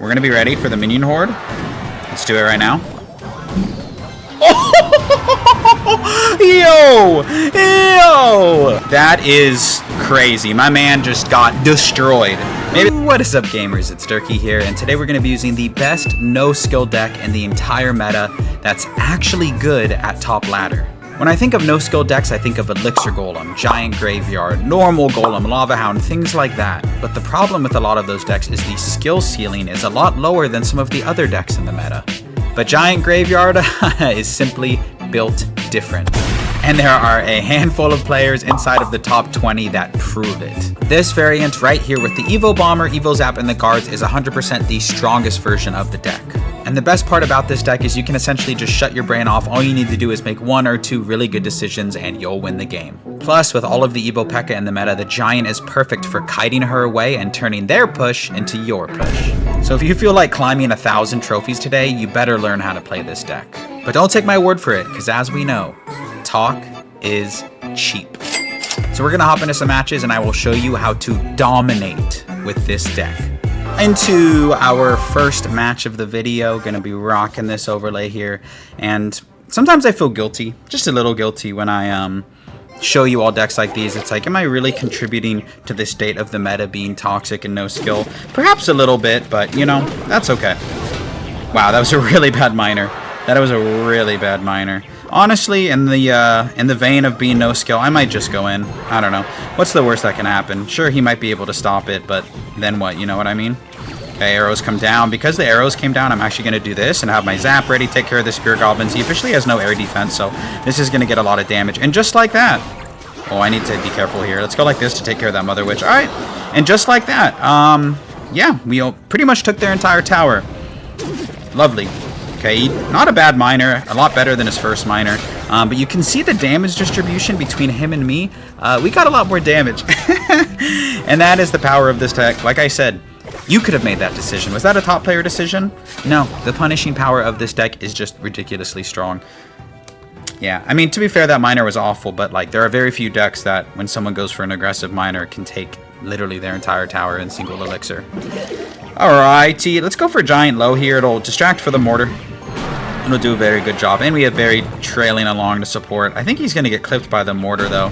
We're going to be ready for the minion horde. Let's do it right now. Yo! That is crazy. My man just got destroyed. What is up, gamers? It's Durkee here, and today we're going to be using the best no-skill deck in the entire meta that's actually good at top ladder. When I think of no-skill decks, I think of Elixir Golem, Giant Graveyard, Normal Golem, Lava Hound, things like that. But the problem with a lot of those decks is the skill ceiling is a lot lower than some of the other decks in the meta. But Giant Graveyard is simply built different. And there are a handful of players inside of the top 20 that prove it. This variant right here with the Evo Bomber, Evo Zap, and the guards is 100% the strongest version of the deck. And the best part about this deck is you can essentially just shut your brain off. All you need to do is make one or two really good decisions and you'll win the game. Plus, with all of the Evo Pekka in the meta, the Giant is perfect for kiting her away and turning their push into your push. So if you feel like climbing 1,000 trophies today, you better learn how to play this deck. But don't take my word for it, because as we know, talk is cheap. So we're gonna hop into some matches and I will show you how to dominate with this deck. Into our first match of the video, gonna be rocking this overlay here, and sometimes I feel guilty, just a little guilty when I show you all decks like these. It's like, am I really contributing to the state of the meta being toxic and no skill? Perhaps a little bit, but you know, that's okay. Wow, that was a really bad miner. That was a really bad miner. Honestly, in the vein of being no skill, I might just go in. I don't know. What's the worst that can happen? Sure, he might be able to stop it, but then what? You know what I mean? Okay, arrows come down. Because the arrows came down, I'm actually going to do this and have my zap ready, take care of the spear goblins. He officially has no air defense, so this is going to get a lot of damage. And just like that. Oh, I need to be careful here. Let's go like this to take care of that Mother Witch. All right. And just like that. Yeah, we pretty much took their entire tower. Lovely. Okay, not a bad miner, a lot better than his first miner, but you can see the damage distribution between him and me. We got a lot more damage, and that is the power of this deck. Like I said, you could have made that decision. Was that a top player decision? No, the punishing power of this deck is just ridiculously strong. Yeah, I mean, to be fair, that miner was awful, but like there are very few decks that when someone goes for an aggressive miner can take literally their entire tower in single elixir. Alrighty, let's go for Giant Low here. It'll distract for the mortar. It'll do a very good job. And we have Barry trailing along to support. I think he's going to get clipped by the mortar, though.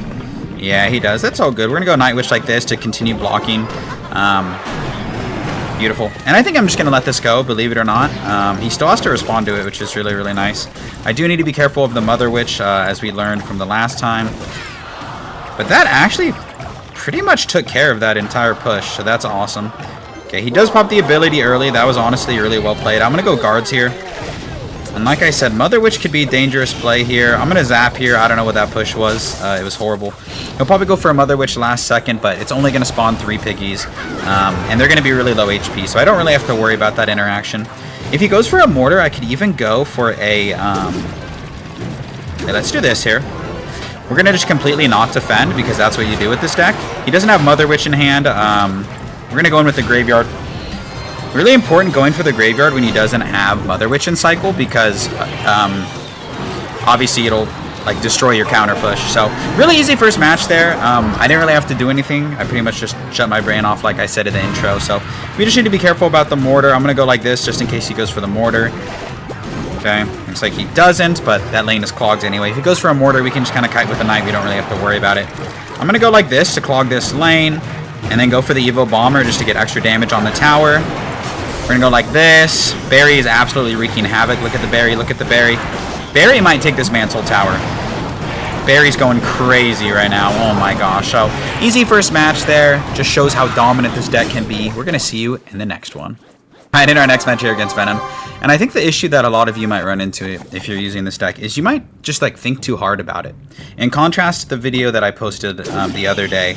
Yeah, he does. That's all good. We're going to go Night Witch like this to continue blocking. Beautiful. And I think I'm just going to let this go, believe it or not. He still has to respond to it, which is really, really nice. I do need to be careful of the Mother Witch, as we learned from the last time. But that actually pretty much took care of that entire push, so that's awesome. Okay, he does pop the ability early. That was honestly really well played. I'm going to go guards here. And like I said, Mother Witch could be a dangerous play here. I'm going to zap here. I don't know what that push was. It was horrible. He'll probably go for a Mother Witch last second, but it's only going to spawn 3 piggies. And they're going to be really low HP, so I don't really have to worry about that interaction. If he goes for a mortar, I could even go for a... Okay, let's do this here. We're going to just completely not defend, because that's what you do with this deck. He doesn't have Mother Witch in hand. We're going to go in with the Graveyard. Really important going for the Graveyard when he doesn't have Mother Witch in cycle, because obviously it'll like destroy your counter push. So really easy first match there. I didn't really have to do anything. I pretty much just shut my brain off like I said in the intro. So we just need to be careful about the mortar. I'm going to go like this just in case he goes for the mortar. Okay, looks like he doesn't, but that lane is clogged anyway. If he goes for a mortar, we can just kind of kite with the knight. We don't really have to worry about it. I'm going to go like this to clog this lane, and then go for the Evo Bomber just to get extra damage on the tower. We're going to go like this. Barry is absolutely wreaking havoc. Look at the Barry. Look at the Barry. Barry might take this Mantle Tower. Barry's going crazy right now. Oh my gosh. So, easy first match there. Just shows how dominant this deck can be. We're going to see you in the next one. Alright, in our next match here against Venom. And I think the issue that a lot of you might run into if you're using this deck is you might just like think too hard about it. In contrast to the video that I posted the other day,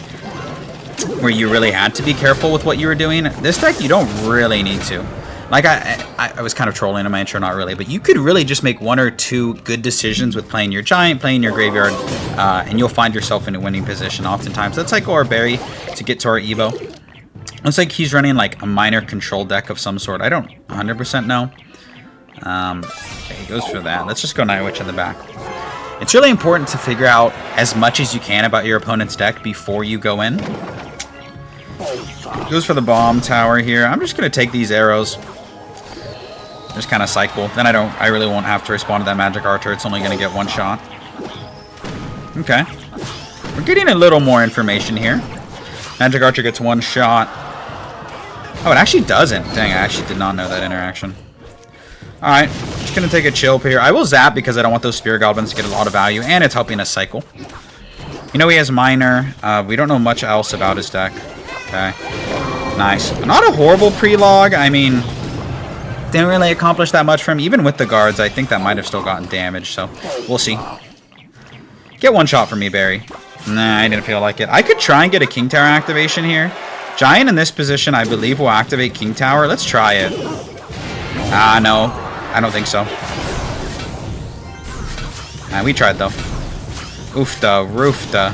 where you really had to be careful with what you were doing, this deck you don't really need to. Like I was kind of trolling in my intro, not really, but you could really just make 1 or 2 good decisions with playing your Giant, playing your Graveyard, and you'll find yourself in a winning position oftentimes. Let's like go our Barry to get to our Evo. Looks like he's running like a minor control deck of some sort. I don't 100% know. Okay, he goes for that. Let's just go Night Witch in the back. It's really important to figure out as much as you can about your opponent's deck before you go in. Goes for the bomb tower here. I'm just going to take these arrows. Just kind of cycle. Then I really won't have to respond to that magic archer. It's only going to get one shot. Okay. We're getting a little more information here. Magic archer gets one shot. Oh, it actually doesn't. Dang, I actually did not know that interaction. Alright, just going to take a chill here. I will zap because I don't want those spear goblins to get a lot of value, and it's helping us cycle. You know he has Miner. We don't know much else about his deck. Okay. Nice. Not a horrible pre-log. I mean, didn't really accomplish that much for him. Even with the guards, I think that might have still gotten damaged, so we'll see. Get one shot from me, Barry. Nah, I didn't feel like it. I could try and get a King Tower activation here. Giant in this position, I believe, will activate King Tower. Let's try it. No. I don't think so. We tried, though. Oofta, roofta.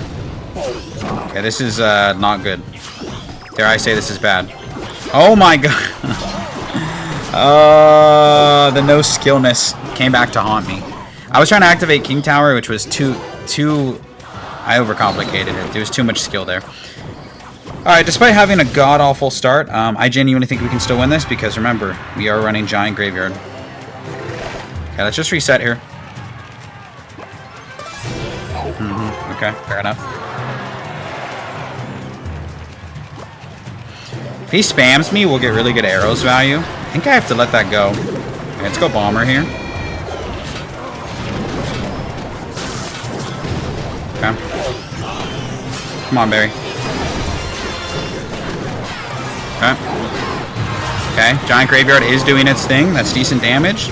Okay, this is not good. Dare I say this is bad. Oh my god. The no skillness came back to haunt me. I was trying to activate King Tower, which was too... I overcomplicated it. There was too much skill there. Alright, despite having a god-awful start, I genuinely think we can still win this because, remember, we are running Giant Graveyard. Okay, let's just reset here. Okay, fair enough. If he spams me, we'll get really good arrows value. I think I have to let that go. Okay, let's go Bomber here. Okay. Come on, Barry. Okay. Okay, Giant Graveyard is doing its thing. That's decent damage.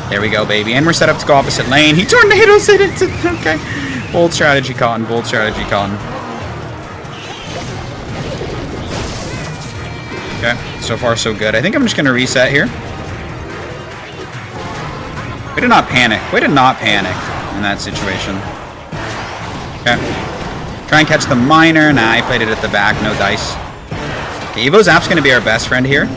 There we go, baby. And we're set up to go opposite lane. He tornadoes it into... Okay. Bold strategy, Cotton. Bold strategy, Cotton. Okay. So far, so good. I think I'm just going to reset here. Way to not panic. Way to not panic in that situation. Okay. Try and catch the Miner. Nah, I played it at the back. No dice. Okay, Evo Zap's going to be our best friend here.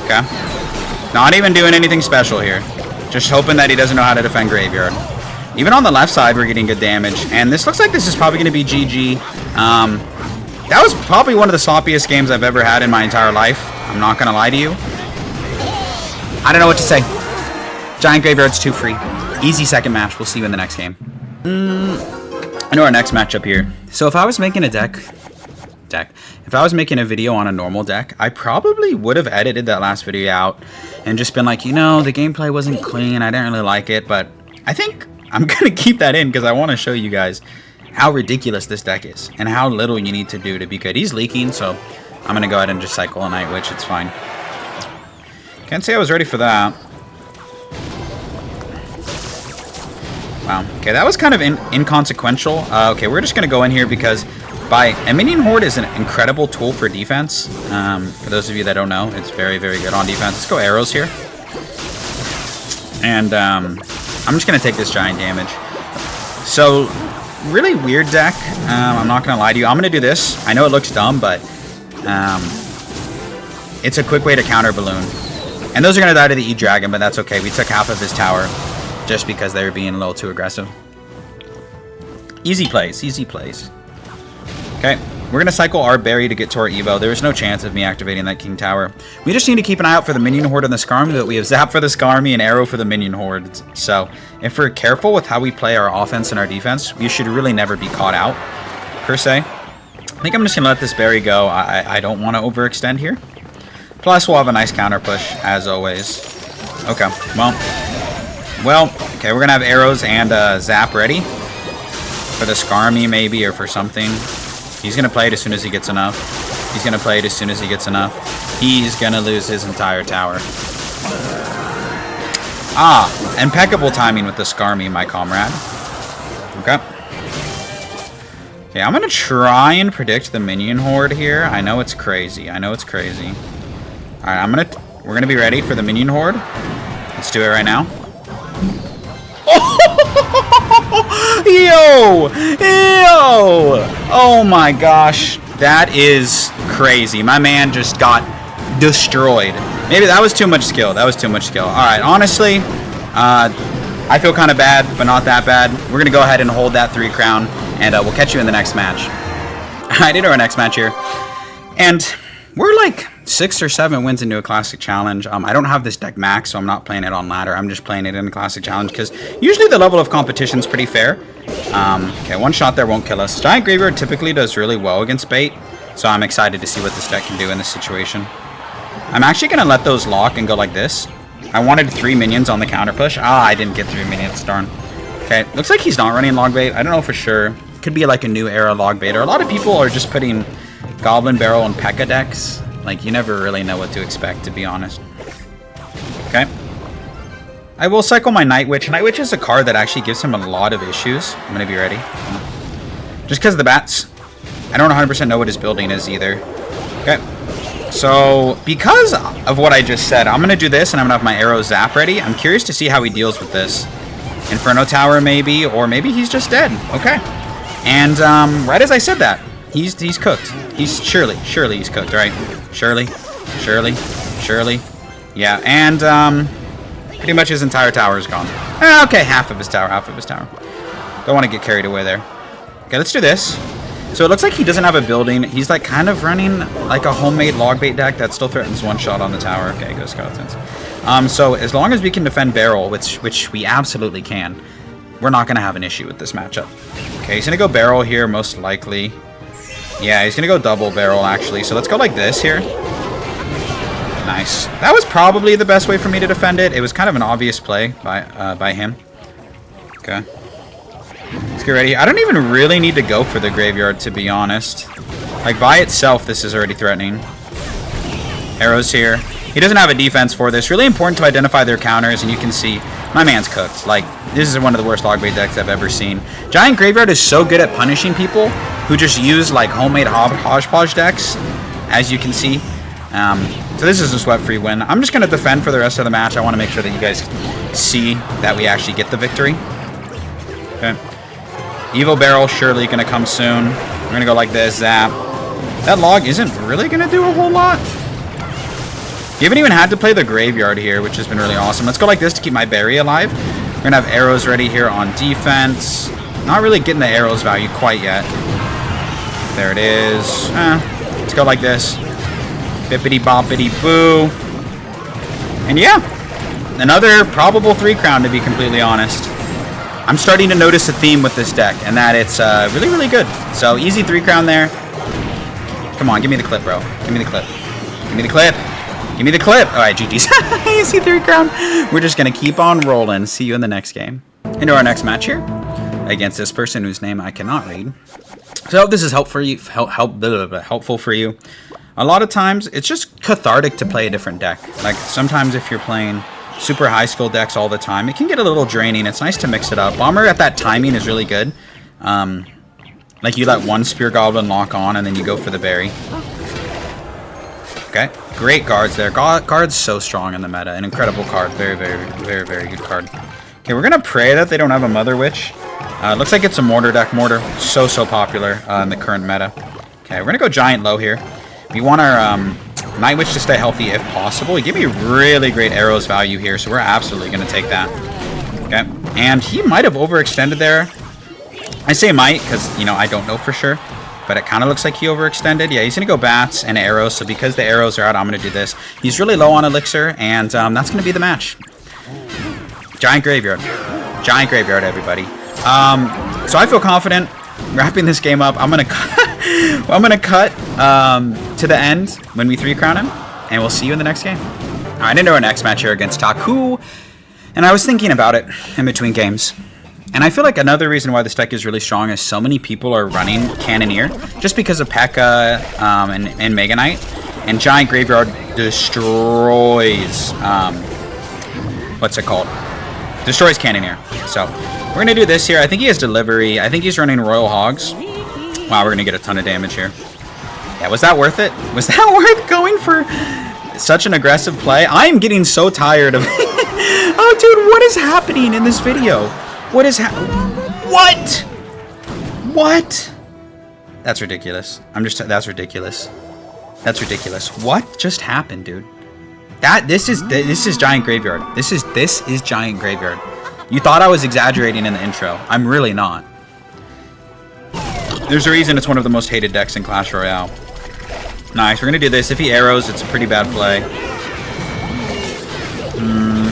Okay. Not even doing anything special here. Just hoping that he doesn't know how to defend Graveyard. Even on the left side, we're getting good damage. And this looks like this is probably going to be GG. That was probably one of the sloppiest games I've ever had in my entire life. I'm not going to lie to you. I don't know what to say. Giant Graveyard's too free. Easy second match. We'll see you in the next game. I know our next matchup here. So if I was making a if I was making a video on a normal deck, I probably would have edited that last video out and just been like, you know, the gameplay wasn't clean. I didn't really like it, but I think I'm going to keep that in because I want to show you guys how ridiculous this deck is and how little you need to do to be good. He's leaking, so I'm going to go ahead and just cycle a Night Witch. It's fine. Can't say I was ready for that. Wow. Okay, that was kind of inconsequential. Okay, we're just going to go in here because a Minion Horde is an incredible tool for defense. For those of you that don't know, it's very, very good on defense. Let's go arrows here. And I'm just going to take this giant damage. So, really weird deck. I'm not going to lie to you. I'm going to do this. I know it looks dumb, but it's a quick way to counter Balloon. And those are going to die to the E-Dragon, but that's okay. We took half of his tower just because they were being a little too aggressive. Easy plays. Easy plays. Okay, we're going to cycle our Berry to get to our Evo. There is no chance of me activating that King Tower. We just need to keep an eye out for the Minion Horde and the Skarmy, but we have Zap for the Skarmy and Arrow for the Minion Horde. So, if we're careful with how we play our offense and our defense, we should really never be caught out, per se. I think I'm just going to let this Berry go. I don't want to overextend here. Plus, we'll have a nice counter push, as always. Okay, okay, we're going to have arrows and Zap ready. For the Skarmy, maybe, or for something. He's going to play it as soon as he gets enough. He's going to play it as soon as he gets enough. He's going to lose his entire tower. Ah, impeccable timing with the Skarmy, my comrade. Okay. Okay, I'm going to try and predict the Minion Horde here. I know it's crazy. I know it's crazy. Alright, we're going to be ready for the Minion Horde. Let's do it right now. Yo! Yo! Oh my gosh. That is crazy. My man just got destroyed. Maybe that was too much skill. That was too much skill. Alright, honestly, I feel kind of bad, but not that bad. We're going to go ahead and hold that 3 crown, and we'll catch you in the next match. Alright, into our next match here. And we're like 6 or 7 wins into a Classic Challenge. I don't have this deck max, so I'm not playing it on ladder. I'm just playing it in a Classic Challenge because usually the level of competition is pretty fair. Okay, one shot there won't kill us. Giant Graveyard typically does really well against bait, so I'm excited to see what this deck can do in this situation. I'm actually going to let those lock and go like this. I wanted 3 minions on the counter push. Ah, I didn't get 3 minions, darn. Okay, looks like he's not running log bait. I don't know for sure. Could be like a new era log bait, or a lot of people are just putting Goblin Barrel and Pekka decks. Like, you never really know what to expect, to be honest. Okay. I will cycle my Night Witch. Night Witch is a card that actually gives him a lot of issues. I'm going to be ready. Just because of the bats. I don't 100% know what his building is either. Okay. So, because of what I just said, I'm going to do this, and I'm going to have my arrow zap ready. I'm curious to see how he deals with this. Inferno Tower, maybe, or maybe he's just dead. Okay. And, right as I said that, he's cooked. He's surely he's cooked, right? Surely. Yeah, and, pretty much his entire tower is gone. Okay, half of his tower. Don't want to get carried away there. Okay, let's do this. So it looks like he doesn't have a building. He's like kind of running like a homemade log bait deck that still threatens one shot on the tower. Okay, go Skeletons. So as long as we can defend Barrel, which we absolutely can, we're not going to have an issue with this matchup. Okay, he's going to go Barrel here, most likely. Yeah, he's going to go double Barrel, actually. So let's go like this here. Nice. That was probably the best way for me to defend it. It was kind of an obvious play by him. Okay. Let's get ready. I don't even really need to go for the graveyard, to be honest. Like, by itself, this is already threatening. Arrows here. He doesn't have a defense for this. Really important to identify their counters, and you can see my man's cooked. Like, this is one of the worst log bait decks I've ever seen. Giant Graveyard is so good at punishing people who just use, like, homemade hodgepodge decks, as you can see. So this is a sweat-free win. I'm just going to defend for the rest of the match. I want to make sure that you guys see that we actually get the victory. Okay. Evo Barrel surely going to come soon. We're going to go like this, zap. That log isn't really going to do a whole lot. You haven't even had to play the graveyard here, which has been really awesome. Let's go like this to keep my berry alive. We're going to have arrows ready here on defense. Not really getting the arrows value quite yet. There it is. Let's go like this. Bippity boppity boo. And yeah, another probable 3-crown, to be completely honest. I'm starting to notice a theme with this deck, and that it's really, really good. So easy 3-crown there. Come on, give me the clip, bro. Give me the clip. Give me the clip. Give me the clip. All right, GG's. Easy 3-crown. We're just going to keep on rolling. See you in the next game. Into our next match here against this person whose name I cannot read. So this is helpful for you. A lot of times, it's just cathartic to play a different deck. Like, sometimes if you're playing super high skill decks all the time, it can get a little draining. It's nice to mix it up. Bomber at that timing is really good. Like, you let one Spear Goblin lock on, and then you go for the berry. Okay, great guards there. Guard's so strong in the meta. An incredible card. Very, very, very, very good card. Okay, we're going to pray that they don't have a Mother Witch. Looks like it's a Mortar deck. Mortar, so popular in the current meta. Okay, we're going to go Giant low here. We want our Night Witch to stay healthy if possible. He gave me really great arrows value here, so we're absolutely going to take that. Okay, and he might have overextended there. I say might because, you know, I don't know for sure, but it kind of looks like he overextended. Yeah, he's going to go bats and arrows, so because the arrows are out, I'm going to do this. He's really low on elixir, and that's going to be the match. Giant Graveyard. Giant Graveyard, everybody. So I feel confident wrapping this game up. I'm going to cut to the end when we 3-crown him, and we'll see you in the next game. All right, into our next match here against Taku, and I was thinking about it in between games, and I feel like another reason why this deck is really strong is so many people are running Cannoneer just because of Pekka and Mega Knight, and Giant Graveyard destroys what's it called? Destroys Cannoneer. So we're gonna do this here. I think he has delivery. I think he's running Royal Hogs. Wow, we're going to get a ton of damage here. Yeah, was that worth it? Was that worth going for such an aggressive play? I am getting so tired of... Oh, dude, what is happening in this video? What is What? What? That's ridiculous. That's ridiculous. That's ridiculous. What just happened, dude? This is Giant Graveyard. This is Giant Graveyard. You thought I was exaggerating in the intro. I'm really not. There's a reason it's one of the most hated decks in Clash Royale. Nice, we're gonna do this. If he arrows, it's a pretty bad play.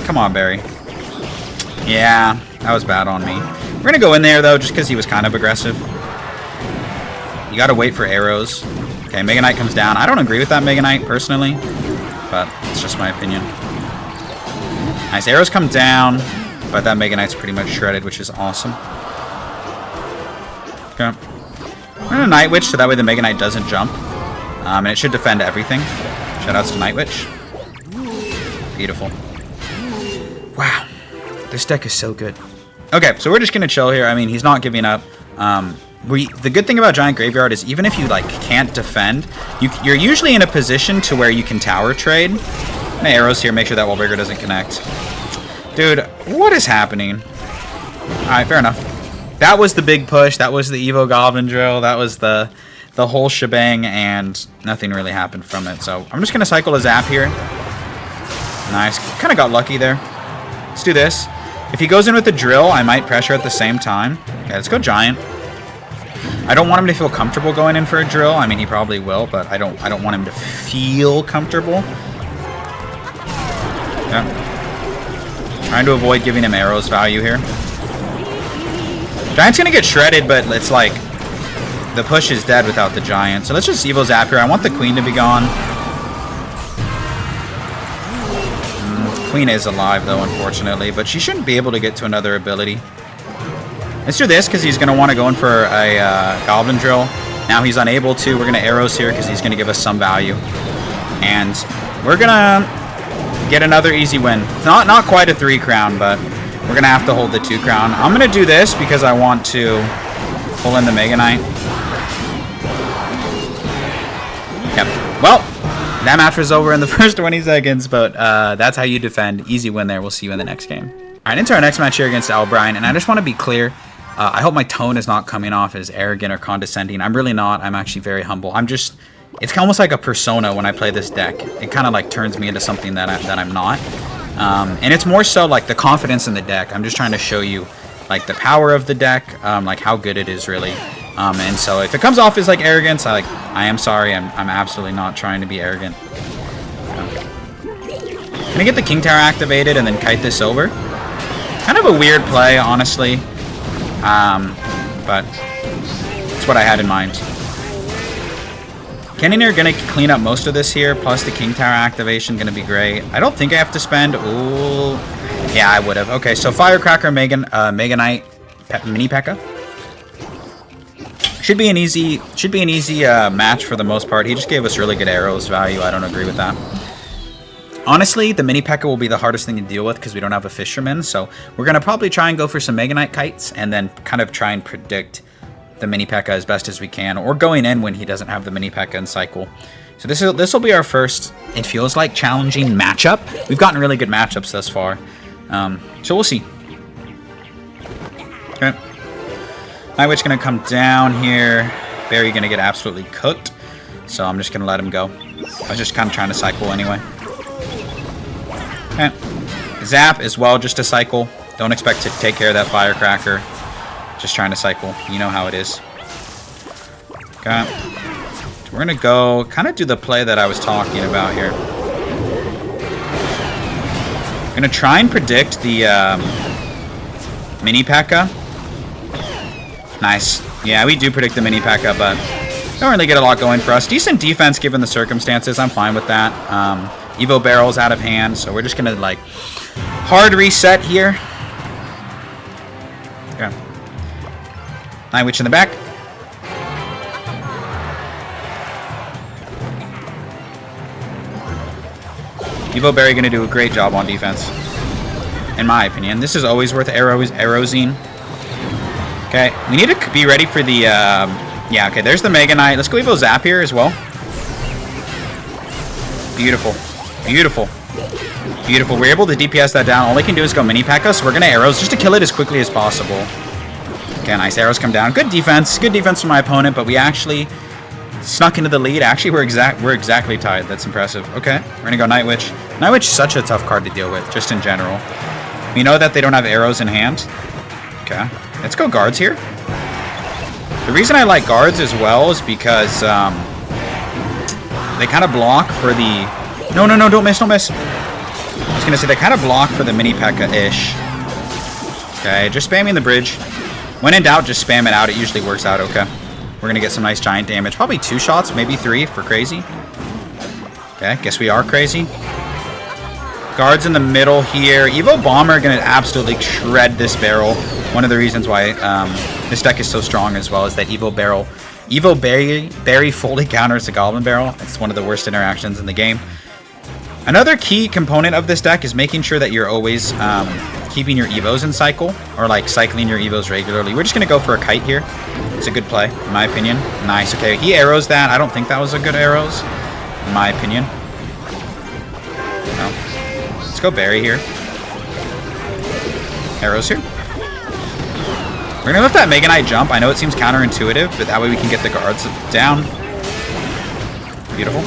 Come on, Barry. Yeah, that was bad on me. We're gonna go in there, though, just because he was kind of aggressive. You gotta wait for arrows. Okay, Mega Knight comes down. I don't agree with that Mega Knight, personally, but it's just my opinion. Nice, arrows come down, but that Mega Knight's pretty much shredded, which is awesome. Okay. We're gonna Night Witch, so that way the Mega Knight doesn't jump. And it should defend everything. Shoutouts to Night Witch. Beautiful. Wow. This deck is so good. Okay, so we're just gonna chill here. I mean, he's not giving up. The good thing about Giant Graveyard is even if you like can't defend, you're usually in a position to where you can tower trade. My arrows here, make sure that wall breaker doesn't connect. Dude, what is happening? Alright, fair enough. That was the big push. That was the Evo Goblin drill. That was the whole shebang, and nothing really happened from it. So I'm just gonna cycle a zap here. Nice. Kind of got lucky there. Let's do this. If he goes in with the drill, I might pressure at the same time. Okay, let's go Giant. I don't want him to feel comfortable going in for a drill. I mean, he probably will, but I don't want him to feel comfortable. Yeah. Trying to avoid giving him arrows value here. Giant's gonna get shredded, but it's like the push is dead without the Giant. So let's just Evo Zap here. I want the Queen to be gone. Queen is alive, though, unfortunately, but she shouldn't be able to get to another ability. Let's do this, because he's going to want to go in for a Goblin Drill. Now he's unable to. We're going to arrows here, because he's going to give us some value. And we're going to get another easy win. Not quite a 3 crown, but we're going to have to hold the 2 crown. I'm going to do this, because I want to pull in the Mega Knight. Yep. Well, that match was over in the first 20 seconds, but that's how you defend. Easy win there. We'll see you in the next game. All right, into our next match here against Albrine, and I just want to be clear. I hope my tone is not coming off as arrogant or condescending. I'm really not. I'm actually very humble. It's almost like a persona when I play this deck. It kind of like turns me into something that I'm not. And it's more so like the confidence in the deck. I'm just trying to show you like the power of the deck, like how good it is really. And so if it comes off as like arrogance, I am sorry. I'm absolutely not trying to be arrogant. Gonna get the King Tower activated and then kite this over. Kind of a weird play, honestly. But it's what I had in mind. Cannoneer gonna clean up most of this here, plus the King Tower activation gonna be great. I don't think I have to spend. Ooh, yeah, I would have. Okay, so Firecracker, Mega Knight, Mini Pekka. Should be an easy match for the most part. He just gave us really good arrows value. I don't agree with that. Honestly, the Mini Pekka will be the hardest thing to deal with because we don't have a Fisherman. So we're going to probably try and go for some Mega Knight kites and then kind of try and predict the Mini Pekka as best as we can, or going in when he doesn't have the Mini Pekka in cycle. So this will be our first, it feels like, challenging matchup. We've gotten really good matchups thus far. So we'll see. Okay. Night Witch going to come down here. Barry going to get absolutely cooked. So I'm just going to let him go. I was just kind of trying to cycle anyway. Okay. Zap as well, just a cycle. Don't expect to take care of that Firecracker. Just trying to cycle. You know how it is. Okay. So we're going to go kind of do the play that I was talking about here. I'm going to try and predict the Mini Pekka. Nice. Yeah, we do predict the Mini Pekka, but don't really get a lot going for us. Decent defense given the circumstances. I'm fine with that. Evo Barrel's out of hand, so we're just going to, like, hard reset here. Okay. Night Witch in the back. Evo Barry going to do a great job on defense, in my opinion. This is always worth arrowsing. Okay, we need to be ready for the, yeah, okay, there's the Mega Knight. Let's go Evo Zap here as well. Beautiful. Beautiful. Beautiful. We're able to DPS that down. All they can do is go Mini Pekka, so we're going to arrows just to kill it as quickly as possible. Okay, nice. Arrows come down. Good defense. Good defense from my opponent, but we actually snuck into the lead. Actually, we're exactly tied. That's impressive. Okay, we're going to go Night Witch. Night Witch is such a tough card to deal with, just in general. We know that they don't have arrows in hand. Okay. Let's go guards here. The reason I like guards as well is because they kind of block for the... No, don't miss. I was going to say they kind of block for the mini Pekka-ish. Okay, just spamming the bridge. When in doubt, just spam it out. It usually works out okay. We're going to get some nice giant damage. Probably 2 shots, maybe 3 for crazy. Okay, guess we are crazy. Guards in the middle here. Evo Bomber going to absolutely shred this barrel. One of the reasons why this deck is so strong as well is that Evo Berry fully counters the Goblin Barrel. It's one of the worst interactions in the game. Another key component of this deck is making sure that you're always keeping your Evos in cycle, or like cycling your Evos regularly. We're just going to go for a kite here. It's a good play, in my opinion. Nice, okay. He arrows that. I don't think that was a good arrows, in my opinion. No. Let's go Berry here. Arrows here. We're going to let that Mega Knight jump. I know it seems counterintuitive, but that way we can get the guards down. Beautiful.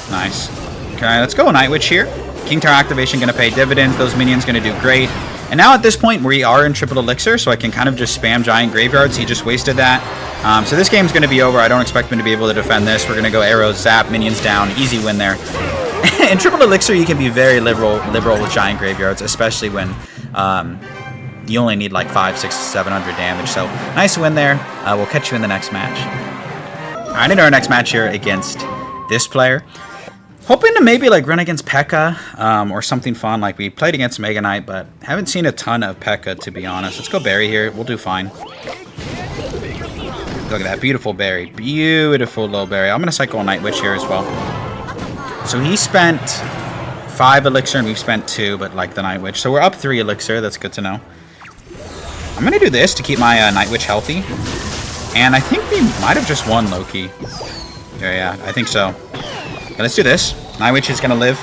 Nice. Okay, let's go Night Witch here. King Tower activation going to pay dividends. Those minions going to do great. And now at this point, we are in triple elixir, so I can kind of just spam giant graveyards. He just wasted that. So this game's going to be over. I don't expect him to be able to defend this. We're going to go arrows, zap, minions down. Easy win there. In triple elixir, you can be very liberal with giant graveyards, especially when you only need like 500, 600, 700 damage. So nice win there. We'll catch you in the next match. All right, into our next match here against this player. Hoping to maybe like run against Pekka or something fun. Like we played against Mega Knight, but haven't seen a ton of Pekka, to be honest. Let's go Berry here. We'll do fine. Look at that beautiful Berry. Beautiful low Berry. I'm going to cycle a Night Witch here as well. So he spent 5 elixir and we've spent 2, but like the Night Witch. So we're up 3 elixir. That's good to know. I'm going to do this to keep my Night Witch healthy. And I think we might have just won low-key. Yeah, I think so. Okay, let's do this. Night Witch is gonna live.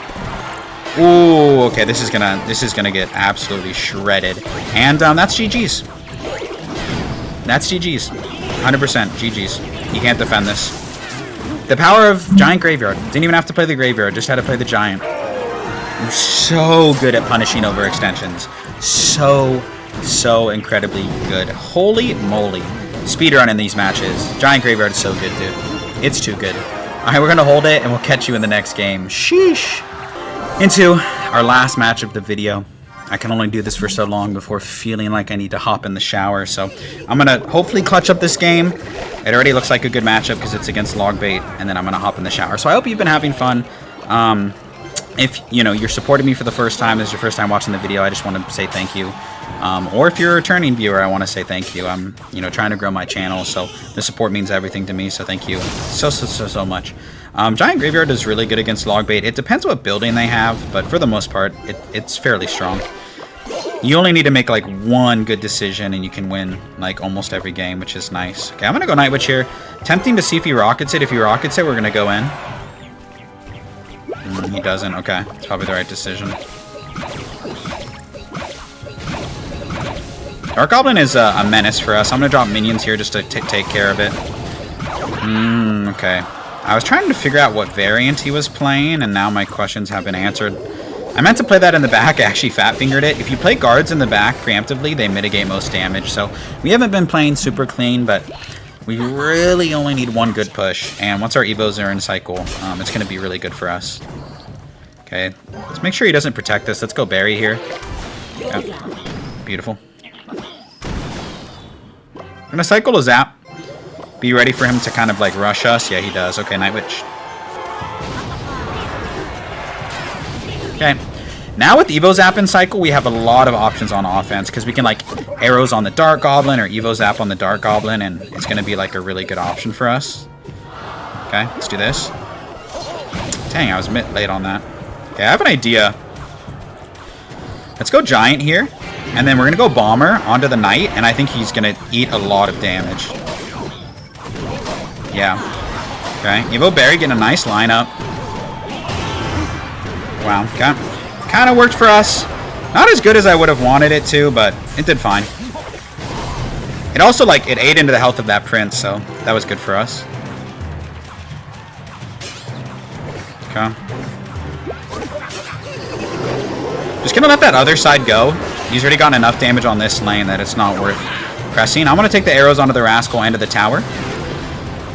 Ooh, okay, this is gonna get absolutely shredded. And that's GG's. That's GG's. 100% GG's. You can't defend this. The power of Giant Graveyard. Didn't even have to play the Graveyard, just had to play the Giant. You're so good at punishing overextensions. So incredibly good. Holy moly. Speedrun in these matches. Giant Graveyard is so good, dude. It's too good. Alright, we're going to hold it, and we'll catch you in the next game. Sheesh! Into our last match of the video. I can only do this for so long before feeling like I need to hop in the shower, so I'm going to hopefully clutch up this game. It already looks like a good matchup because it's against Logbait, and then I'm going to hop in the shower. So I hope you've been having fun. If, you're supporting me for the first time, this is your first time watching the video, I just want to say thank you. Or if you're a returning viewer, I want to say thank you. I'm, trying to grow my channel, so the support means everything to me, so thank you so much. Giant Graveyard is really good against Logbait. It depends what building they have, but for the most part, it's fairly strong. You only need to make, like, one good decision, and you can win, like, almost every game, which is nice. Okay, I'm going to go Night Witch here. Tempting to see if he rockets it. If he rockets it, we're going to go in. He doesn't. Okay, it's probably the right decision. Dark Goblin is a menace for us. I'm going to drop minions here just to take care of it. Okay. I was trying to figure out what variant he was playing, and now my questions have been answered. I meant to play that in the back. I actually fat-fingered it. If you play guards in the back preemptively, they mitigate most damage. So we haven't been playing super clean, but we really only need one good push. And once our Evos are in cycle, it's going to be really good for us. Okay. Let's make sure he doesn't protect us. Let's go Berry here. Yep. Beautiful. I'm going to cycle a Zap. Be ready for him to kind of like rush us. Yeah, he does. Okay, Night Witch. Okay. Now with Evo Zap in cycle, we have a lot of options on offense because we can like arrows on the Dark Goblin or Evo Zap on the Dark Goblin, and it's going to be like a really good option for us. Okay, let's do this. Dang, I was late on that. Okay, I have an idea. Let's go Giant here, and then we're going to go Bomber onto the Knight, and I think he's going to eat a lot of damage. Yeah. Okay, Evo Berry getting a nice lineup. Wow, okay. Kind of worked for us. Not as good as I would have wanted it to, but it did fine. It also, like, it ate into the health of that Prince, so that was good for us. Okay. Just gonna let that other side go. He's already gotten enough damage on this lane that it's not worth pressing. I'm going to take the arrows onto the Rascal and to the tower.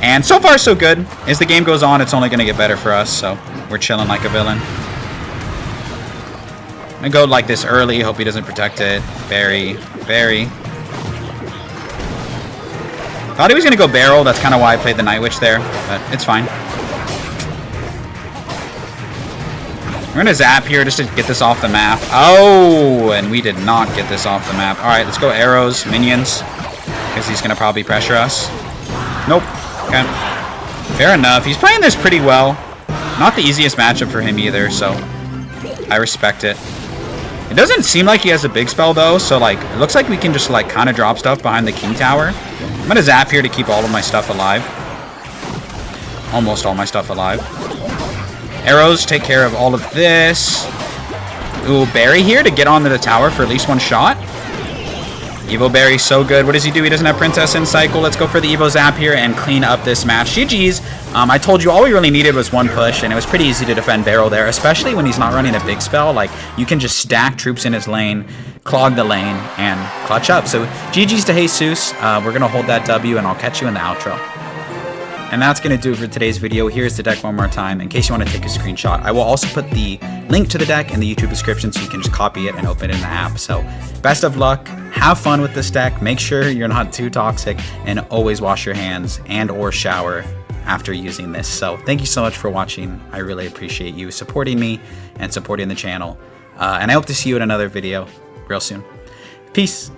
And so far, so good. As the game goes on, it's only going to get better for us, so we're chilling like a villain. I'm going to go like this early. Hope he doesn't protect it. Berry. Thought he was going to go barrel. That's kind of why I played the Night Witch there, but it's fine. We're going to zap here just to get this off the map. Oh, and we did not get this off the map. All right, let's go arrows, minions, because he's going to probably pressure us. Nope. Okay. Fair enough. He's playing this pretty well. Not the easiest matchup for him either, so I respect it. It doesn't seem like he has a big spell, though, so, like, it looks like we can just, like, kind of drop stuff behind the King Tower. I'm going to zap here to keep all of my stuff alive. Almost all my stuff alive. Arrows take care of all of this. Ooh, Barry here to get onto the tower for at least one shot. Evo Barry, so good. What does he do? He doesn't have Princess in cycle. Let's go for the Evo Zap here and clean up this match. GG's. I told you all we really needed was one push, and it was pretty easy to defend Barrel there, especially when he's not running a big spell. Like, you can just stack troops in his lane, clog the lane, and clutch up. So, GG's to Jesus. We're going to hold that W, and I'll catch you in the outro. And that's going to do it for today's video. Here's the deck one more time in case you want to take a screenshot. I will also put the link to the deck in the YouTube description so you can just copy it and open it in the app. So best of luck. Have fun with this deck. Make sure you're not too toxic and always wash your hands and or shower after using this. So thank you so much for watching. I really appreciate you supporting me and supporting the channel. And I hope to see you in another video real soon. Peace.